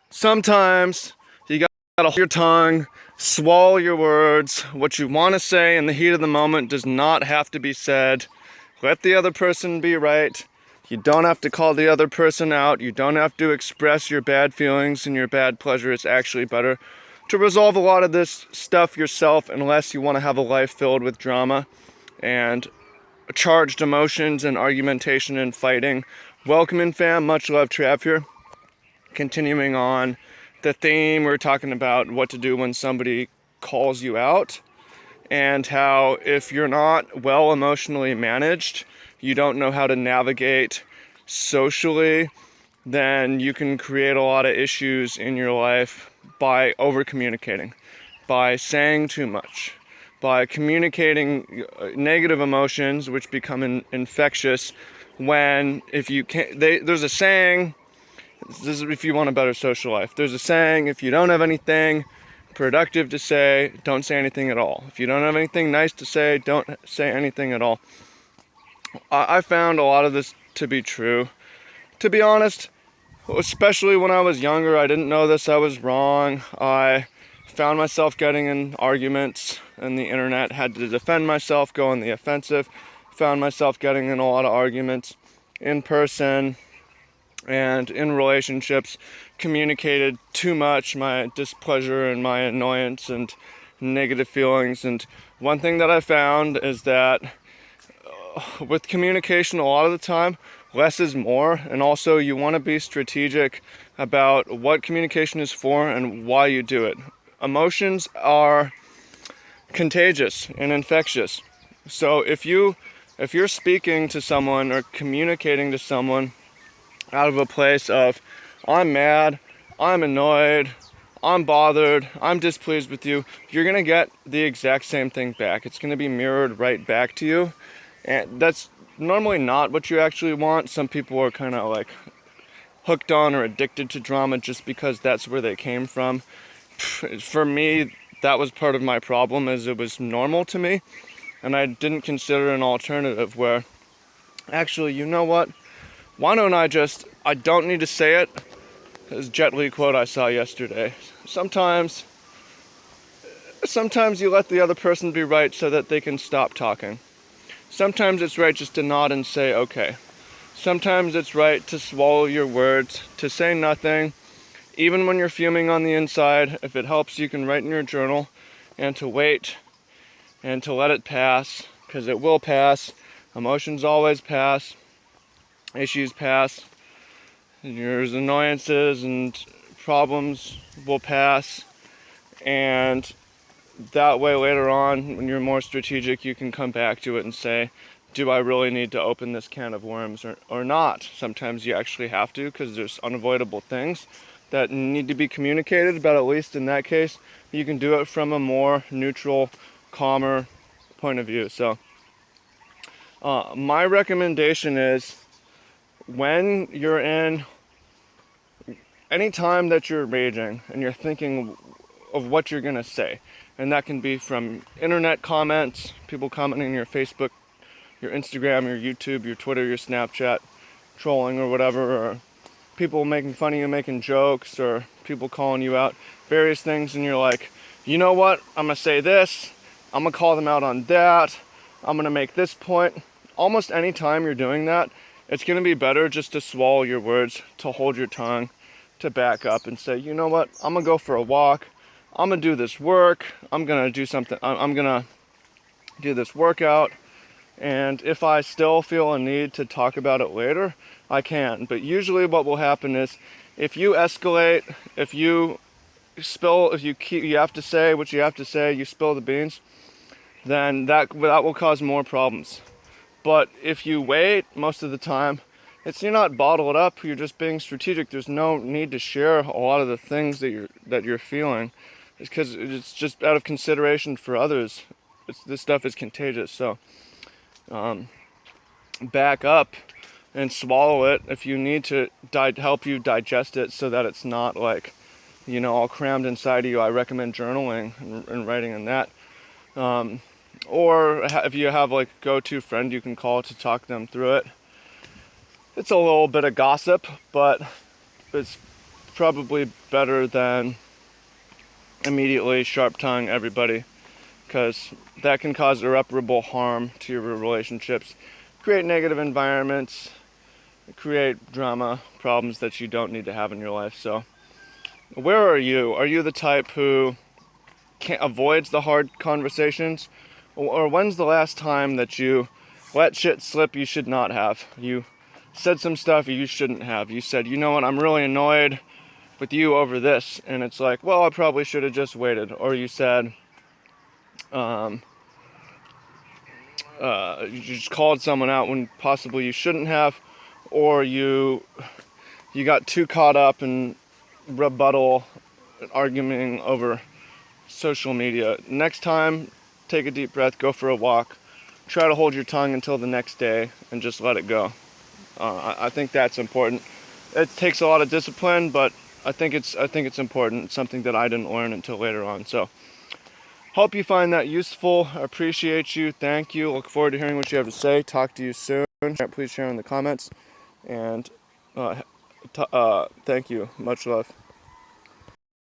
Sometimes you gotta hold your tongue, swallow your words. What you want to say in the heat of the moment does not have to be said. Let the other person be right. You don't have to call the other person out. You don't have to express your bad feelings and your bad pleasure. It's actually better to resolve a lot of this stuff yourself, unless you want to have a life filled with drama and charged emotions and argumentation and fighting. Welcome in, fam. Much love, Trav here. Continuing on the theme, we're talking about what to do when somebody calls you out, and how if you're not well emotionally managed, you don't know how to navigate socially, then you can create a lot of issues in your life by over communicating, by saying too much, by communicating negative emotions, which become infectious. When if you can't, there's a saying, this is if you want a better social life, there's a saying, if you don't have anything productive to say, don't say anything at all. If you don't have anything nice to say, don't say anything at all. I found a lot of this to be true. To be honest, especially when I was younger, I didn't know this, I was wrong. I found myself getting in arguments on the internet, had to defend myself, go on the offensive. Found myself getting in a lot of arguments in person and in relationships, communicated too much my displeasure and my annoyance and negative feelings. And one thing that I found is that with communication, a lot of the time, less is more. And also, you want to be strategic about what communication is for and why you do it. Emotions are contagious and infectious. So if you're speaking to someone or communicating to someone out of a place of, I'm mad, I'm annoyed, I'm bothered, I'm displeased with you, you're going to get the exact same thing back. It's going to be mirrored right back to you. And that's normally not what you actually want. Some people are kind of like hooked on or addicted to drama just because that's where they came from. For me, that was part of my problem, as it was normal to me. And I didn't consider an alternative where, actually, you know what? Why don't I don't need to say it. This Jet Li quote I saw yesterday. Sometimes you let the other person be right so that they can stop talking. Sometimes it's right just to nod and say, okay. Sometimes it's right to swallow your words, to say nothing, even when you're fuming on the inside. If it helps, you can write in your journal, and to wait and to let it pass, because it will pass. Emotions always pass. Issues pass. Your annoyances and problems will pass. And that way, later on, when you're more strategic, you can come back to it and say, do I really need to open this can of worms or not? Sometimes you actually have to, because there's unavoidable things that need to be communicated, but at least in that case, you can do it from a more neutral, calmer point of view. So my recommendation is, when you're in any time that you're raging and you're thinking of what you're going to say, and that can be from internet comments, people commenting on your Facebook, your Instagram, your YouTube, your Twitter, your Snapchat, trolling or whatever, or people making fun of you, making jokes, or people calling you out, various things, and you're like, you know what, I'm going to say this, I'm going to call them out on that, I'm going to make this point. Almost any time you're doing that, it's going to be better just to swallow your words, to hold your tongue, to back up and say, you know what, I'm going to go for a walk, I'm going to do this work, I'm going to do something, I'm going to do this workout, and if I still feel a need to talk about it later, I can. But usually what will happen is, if you escalate, if you spill, if you have to say what you have to say, you spill the beans, then that will cause more problems. But if you wait, most of the time, you're not bottled up, you're just being strategic. There's no need to share a lot of the things that you're feeling. It's because it's just out of consideration for others. This stuff is contagious, so back up and swallow it if you need to help you digest it, so that it's not like, all crammed inside of you. I recommend journaling and writing in that. Or if you have like a go-to friend you can call to talk them through it. It's a little bit of gossip, but it's probably better than immediately sharp tongue everybody, because that can cause irreparable harm to your relationships, create negative environments, create drama, problems that you don't need to have in your life. So where are you? Are you the type who avoids the hard conversations? Or when's the last time that you let shit slip you should not have? You said some stuff you shouldn't have. You said, you know what, I'm really annoyed with you over this. And it's like, well, I probably should have just waited. Or you said, you just called someone out when possibly you shouldn't have. Or you got too caught up in rebuttal and arguing over social media. Next time, take a deep breath, go for a walk, try to hold your tongue until the next day, and just let it go. I think that's important. It takes a lot of discipline, but I think it's important. It's something that I didn't learn until later on. So, hope you find that useful. I appreciate you. Thank you. Look forward to hearing what you have to say. Talk to you soon. Please share in the comments. And thank you. Much love.